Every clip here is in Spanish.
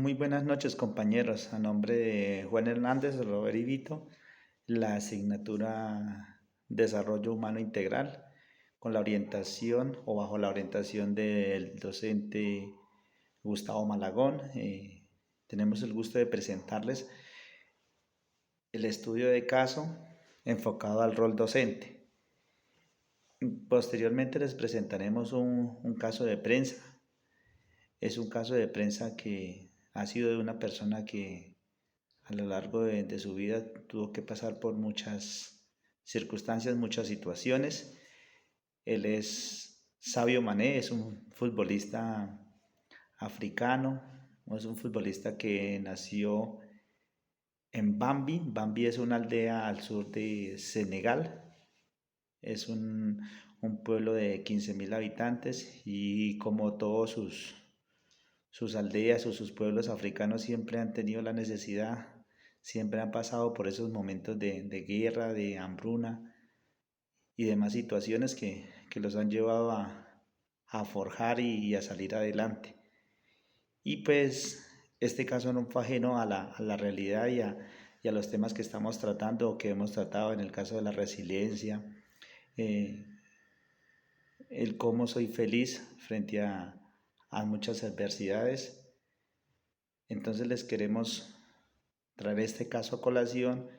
Muy buenas noches, compañeros. A nombre de Juan Hernández, Robert y Vito, la asignatura Desarrollo Humano Integral, con la orientación o bajo la orientación del docente Gustavo Malagón. Tenemos el gusto de presentarles el estudio de caso enfocado al rol docente. Posteriormente les presentaremos un caso de prensa. Es un caso de prensa que ha sido de una persona que a lo largo de su vida tuvo que pasar por muchas circunstancias, muchas situaciones. Él es Sadio Mané, es un futbolista africano, es un futbolista que nació en Bambi. Bambi es una aldea al sur de Senegal, es un pueblo de 15.000 habitantes y como todos sus aldeas o sus pueblos africanos siempre han tenido la necesidad, siempre han pasado por esos momentos de guerra, de hambruna y demás situaciones que los han llevado a forjar y a salir adelante. Y pues este caso no fue ajeno a la realidad y a los temas que estamos tratando o que hemos tratado en el caso de la resiliencia, eh, el cómo soy feliz frente a muchas adversidades. Entonces les queremos traer este caso a colación,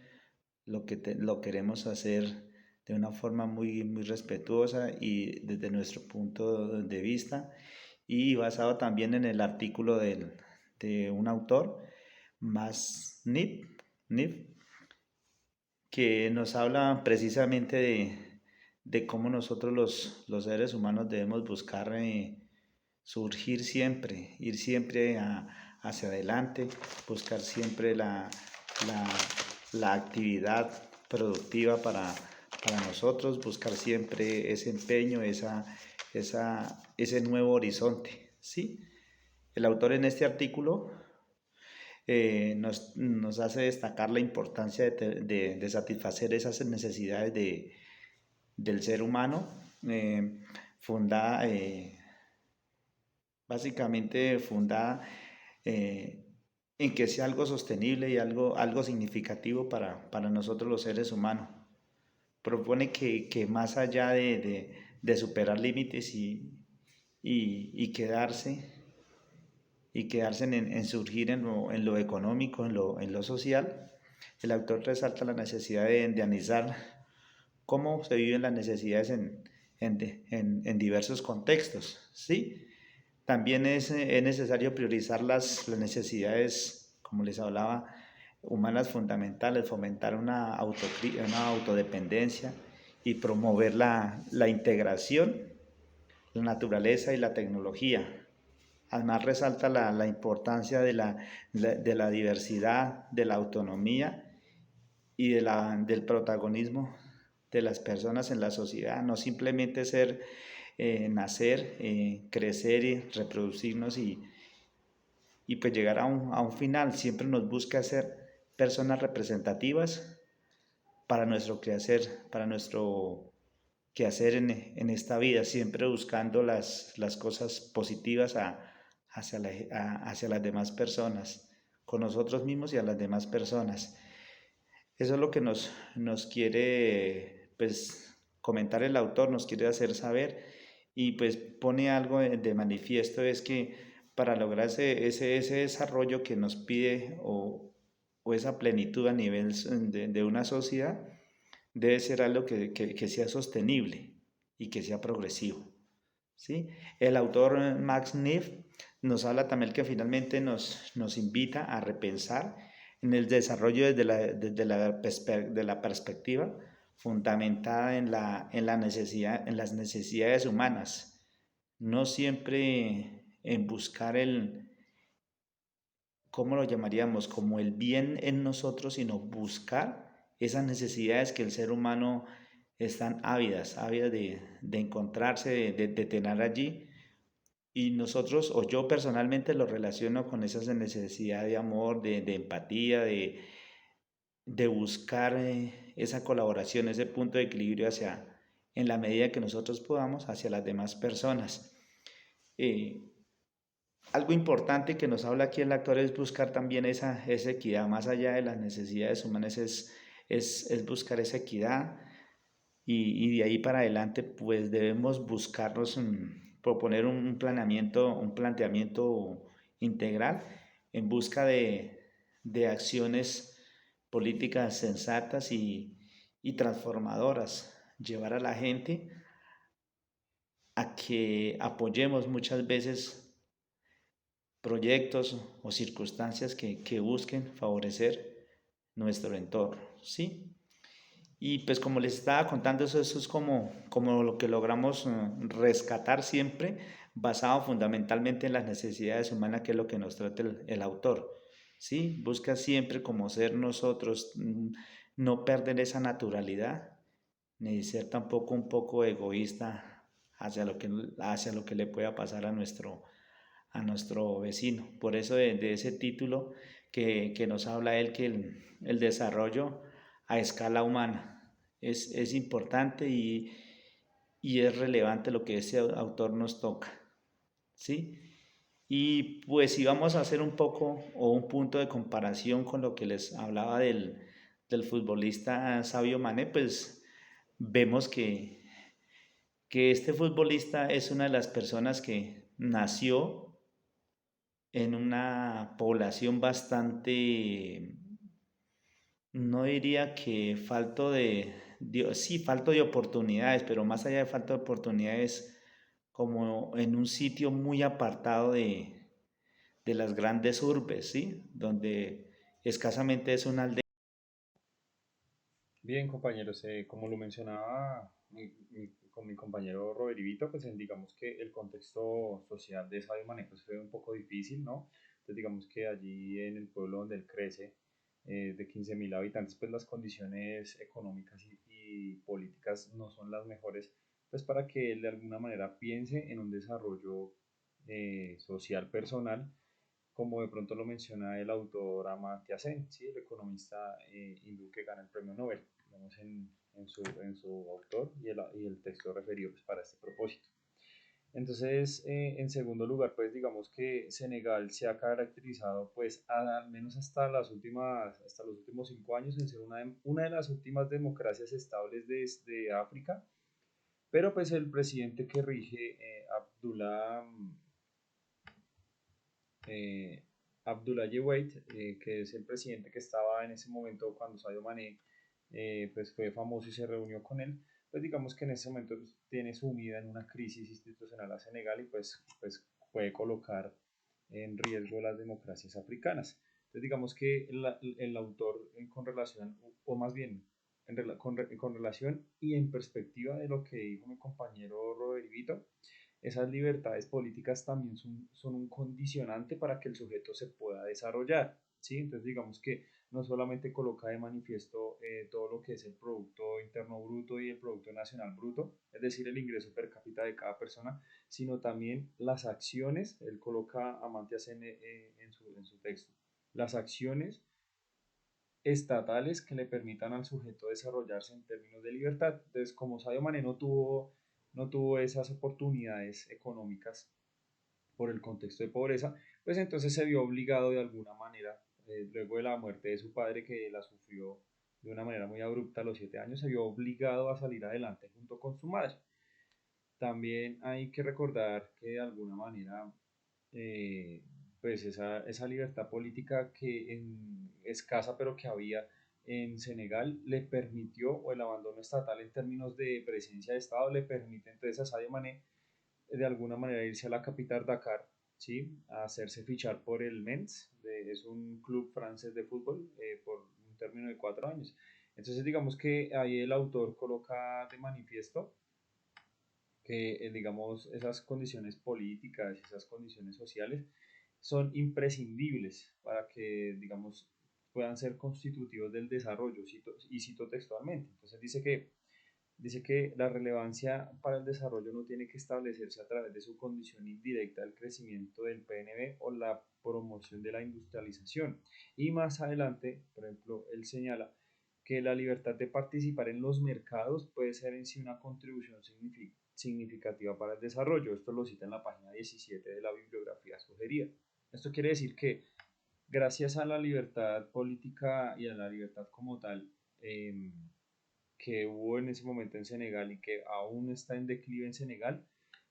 lo queremos hacer de una forma muy respetuosa y desde nuestro punto de vista y basado también en el artículo de un autor, Max Nip, que nos habla precisamente de cómo nosotros los seres humanos debemos buscar surgir siempre, ir siempre hacia adelante, buscar siempre la, la actividad productiva para nosotros, buscar siempre ese empeño, ese nuevo horizonte, ¿sí? El autor en este artículo nos hace destacar la importancia de satisfacer esas necesidades del ser humano, fundada, básicamente fundada en que sea algo sostenible y algo significativo para nosotros los seres humanos. Propone que más allá de superar límites y quedarse en surgir en lo económico, en lo social, el autor resalta la necesidad de analizar cómo se viven las necesidades en diversos contextos, ¿sí? También es necesario priorizar las necesidades, como les hablaba, humanas fundamentales, fomentar una autodependencia y promover la integración, la naturaleza y la tecnología. Además resalta la importancia de la diversidad, de la autonomía y del protagonismo de las personas en la sociedad, no simplemente nacer, crecer y reproducirnos y pues llegar a un final. Siempre nos busca ser personas representativas para nuestro quehacer en esta vida, siempre buscando las cosas positivas hacia las demás personas, con nosotros mismos y a las demás personas. Eso es lo que nos quiere pues, comentar el autor, nos quiere hacer saber y pues pone algo de manifiesto, es que para lograr ese desarrollo que nos pide o esa plenitud a nivel de una sociedad, debe ser algo que sea sostenible y que sea progresivo, ¿sí? El autor Max Neff nos habla también que finalmente nos invita a repensar en el desarrollo de la perspectiva fundamentada en las necesidades humanas, no siempre en buscar ¿cómo lo llamaríamos? Como el bien en nosotros, sino buscar esas necesidades que el ser humano están ávidas de encontrarse, de tener allí. Y nosotros, o yo personalmente lo relaciono con esa necesidad de amor, de empatía, de buscar esa colaboración, ese punto de equilibrio en la medida que nosotros podamos, hacia las demás personas. Eh, Algo importante que nos habla aquí el actor es buscar también esa equidad, más allá de las necesidades humanas, es buscar esa equidad y de ahí para adelante pues debemos buscarnos, proponer un planteamiento integral en busca de acciones políticas sensatas y transformadoras, llevar a la gente a que apoyemos muchas veces proyectos o circunstancias que busquen favorecer nuestro entorno, ¿sí? Y pues como les estaba contando, eso es como lo que logramos rescatar siempre, basado fundamentalmente en las necesidades humanas, que es lo que nos trata el autor, ¿sí? Busca siempre como ser nosotros, no perder esa naturalidad, ni ser tampoco un poco egoísta hacia lo que le pueda pasar a nuestro vecino. Por eso de ese título que nos habla él, que el desarrollo a escala humana es importante y es relevante lo que ese autor nos toca, ¿sí? Y pues si vamos a hacer un poco o un punto de comparación con lo que les hablaba del futbolista Sadio Mané, pues vemos que este futbolista es una de las personas que nació en una población bastante, no diría que sí, falto de oportunidades, pero más allá de falta de oportunidades, como en un sitio muy apartado de las grandes urbes, ¿sí? Donde escasamente es una aldea. Bien, compañeros, como lo mencionaba con mi compañero Robert Ivito, pues digamos que el contexto social de Sadio Mané pues, fue un poco difícil, ¿no? Entonces digamos que allí en el pueblo donde él crece, de 15.000 habitantes, pues las condiciones económicas y políticas no son las mejores, pues para que él de alguna manera piense en un desarrollo social personal, como de pronto lo menciona el autor Amartya Sen, ¿sí? El economista hindú que gana el premio Nobel, digamos, en su autor y el texto referido pues, para este propósito. Entonces, en segundo lugar, pues digamos que Senegal se ha caracterizado, pues al menos hasta los últimos 5 años, en ser una de las últimas democracias estables de África, pero pues el presidente que rige, eh, Abdoulaye Wade, que es el presidente que estaba en ese momento cuando Sadio Mané pues fue famoso y se reunió con él, pues digamos que en ese momento pues, tiene sumida en una crisis institucional a Senegal y pues puede colocar en riesgo las democracias africanas. Entonces digamos que el autor con relación, o más bien con relación y en perspectiva de lo que dijo mi compañero Robert Vito, esas libertades políticas también son un condicionante para que el sujeto se pueda desarrollar, ¿sí? Entonces digamos que no solamente coloca de manifiesto todo lo que es el Producto Interno Bruto y el Producto Nacional Bruto, es decir, el ingreso per cápita de cada persona, sino también las acciones, él coloca Amantia Sen en su texto, las acciones estatales que le permitan al sujeto desarrollarse en términos de libertad. Entonces, como Sadio Mané no tuvo esas oportunidades económicas por el contexto de pobreza, pues entonces se vio obligado de alguna manera, luego de la muerte de su padre, que la sufrió de una manera muy abrupta a los 7 años, se vio obligado a salir adelante junto con su madre. También hay que recordar que de alguna manera, eh, pues esa libertad política escasa, pero que había en Senegal, le permitió, o el abandono estatal en términos de presencia de Estado, le permite entonces a Sadio Mané de alguna manera irse a la capital Dakar, ¿sí? A hacerse fichar por el Mens, es un club francés de fútbol, por un término de 4 años. Entonces digamos que ahí el autor coloca de manifiesto que, digamos, esas condiciones políticas, esas condiciones sociales son imprescindibles para que, digamos, puedan ser constitutivos del desarrollo, y cito textualmente. Entonces dice que la relevancia para el desarrollo no tiene que establecerse a través de su condición indirecta del crecimiento del PNB o la promoción de la industrialización. Y más adelante, por ejemplo, él señala que la libertad de participar en los mercados puede ser en sí una contribución significativa para el desarrollo. Esto lo cita en la página 17 de la bibliografía sugerida. Esto quiere decir que gracias a la libertad política y a la libertad como tal que hubo en ese momento en Senegal y que aún está en declive en Senegal,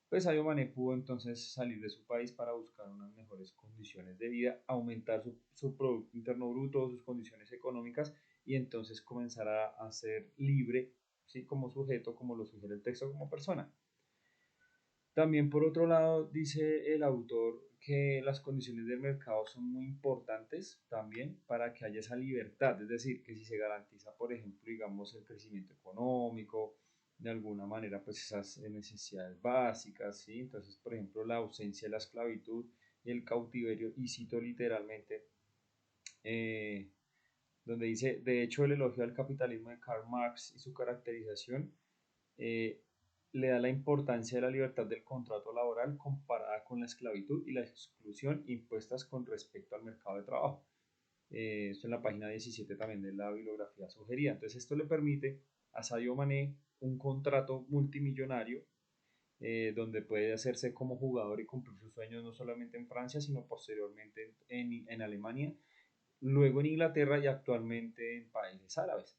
pues Sadio Mané pudo entonces salir de su país para buscar unas mejores condiciones de vida, aumentar su Producto Interno Bruto, sus condiciones económicas y entonces comenzar a ser libre, ¿sí? Como sujeto, como lo sugiere el texto, como persona. También por otro lado dice el autor que las condiciones del mercado son muy importantes también para que haya esa libertad, es decir, que si se garantiza, por ejemplo, digamos, el crecimiento económico, de alguna manera, pues esas necesidades básicas, ¿sí? Entonces, por ejemplo, la ausencia de la esclavitud y el cautiverio, y cito literalmente, eh, donde dice, de hecho, el elogio al capitalismo de Karl Marx y su caracterización eh, le da la importancia de la libertad del contrato laboral comparada con la esclavitud y la exclusión impuestas con respecto al mercado de trabajo. Esto en la página 17 también de la bibliografía sugerida. Entonces esto le permite a Sadio Mané un contrato multimillonario donde puede hacerse como jugador y cumplir sus sueños no solamente en Francia, sino posteriormente en Alemania, luego en Inglaterra y actualmente en países árabes.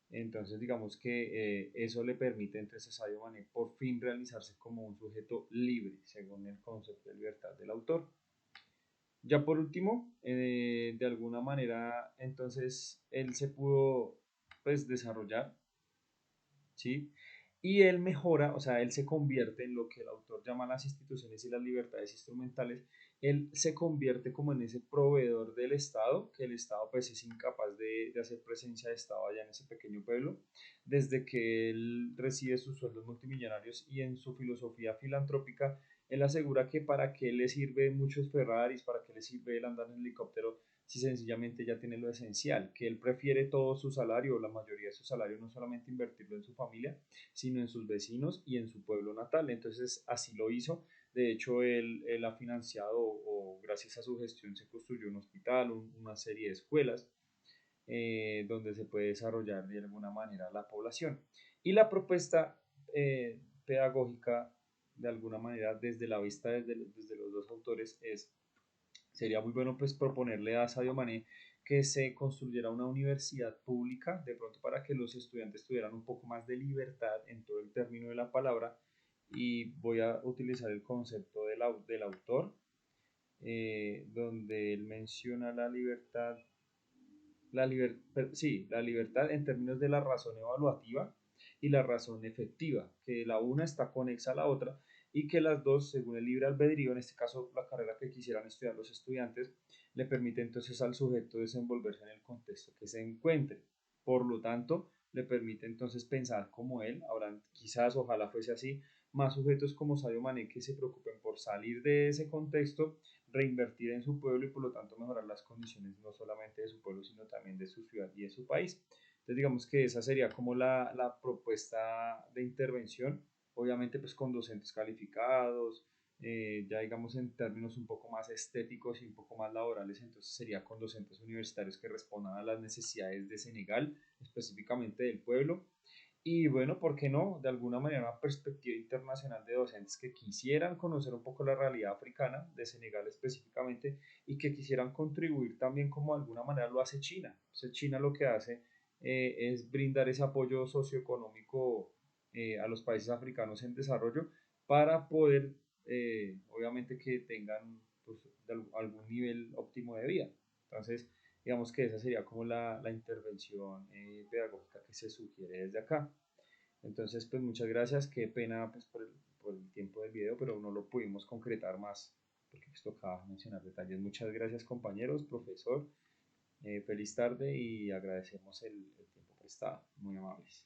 Entonces, digamos que eso le permite entonces a Sadio Mané por fin realizarse como un sujeto libre, según el concepto de libertad del autor. Ya por último, de alguna manera, entonces él se pudo pues desarrollar, ¿sí? Y él mejora, o sea, él se convierte en lo que el autor llama las instituciones y las libertades instrumentales, él se convierte como en ese proveedor del Estado, que el Estado pues es incapaz de hacer presencia de Estado allá en ese pequeño pueblo, desde que él recibe sus sueldos multimillonarios y en su filosofía filantrópica, él asegura que para qué le sirve muchos Ferraris, para qué le sirve el andar en helicóptero, si sencillamente ya tiene lo esencial, que él prefiere todo su salario o la mayoría de su salario no solamente invertirlo en su familia, sino en sus vecinos y en su pueblo natal. Entonces así lo hizo. De hecho, él ha financiado o gracias a su gestión se construyó un hospital, una serie de escuelas donde se puede desarrollar de alguna manera la población. Y la propuesta pedagógica, de alguna manera, desde la vista desde los dos autores, sería muy bueno pues proponerle a Sadio Mané que se construyera una universidad pública, de pronto para que los estudiantes tuvieran un poco más de libertad en todo el término de la palabra, y voy a utilizar el concepto del autor, donde él menciona la libertad en términos de la razón evaluativa y la razón efectiva, que la una está conexa a la otra y que las dos, según el libre albedrío, en este caso la carrera que quisieran estudiar los estudiantes, le permite entonces al sujeto desenvolverse en el contexto que se encuentre. Por lo tanto, le permite entonces pensar como él, ahora quizás, ojalá fuese así, más sujetos como Sadio Mané que se preocupen por salir de ese contexto, reinvertir en su pueblo y por lo tanto mejorar las condiciones no solamente de su pueblo, sino también de su ciudad y de su país. Entonces digamos que esa sería como la propuesta de intervención, obviamente pues con docentes calificados, ya digamos en términos un poco más estéticos y un poco más laborales, entonces sería con docentes universitarios que respondan a las necesidades de Senegal, específicamente del pueblo, y bueno, ¿por qué no? De alguna manera una perspectiva internacional de docentes que quisieran conocer un poco la realidad africana, de Senegal específicamente, y que quisieran contribuir también como de alguna manera lo hace China. Entonces China lo que hace es brindar ese apoyo socioeconómico a los países africanos en desarrollo para poder, obviamente, que tengan pues, algún nivel óptimo de vida. Entonces, digamos que esa sería como la intervención pedagógica que se sugiere desde acá. Entonces, pues muchas gracias, qué pena pues, por el tiempo del video, pero no lo pudimos concretar más porque pues, tocaba mencionar detalles. Muchas gracias compañeros, profesor, feliz tarde y agradecemos el tiempo prestado, muy amables.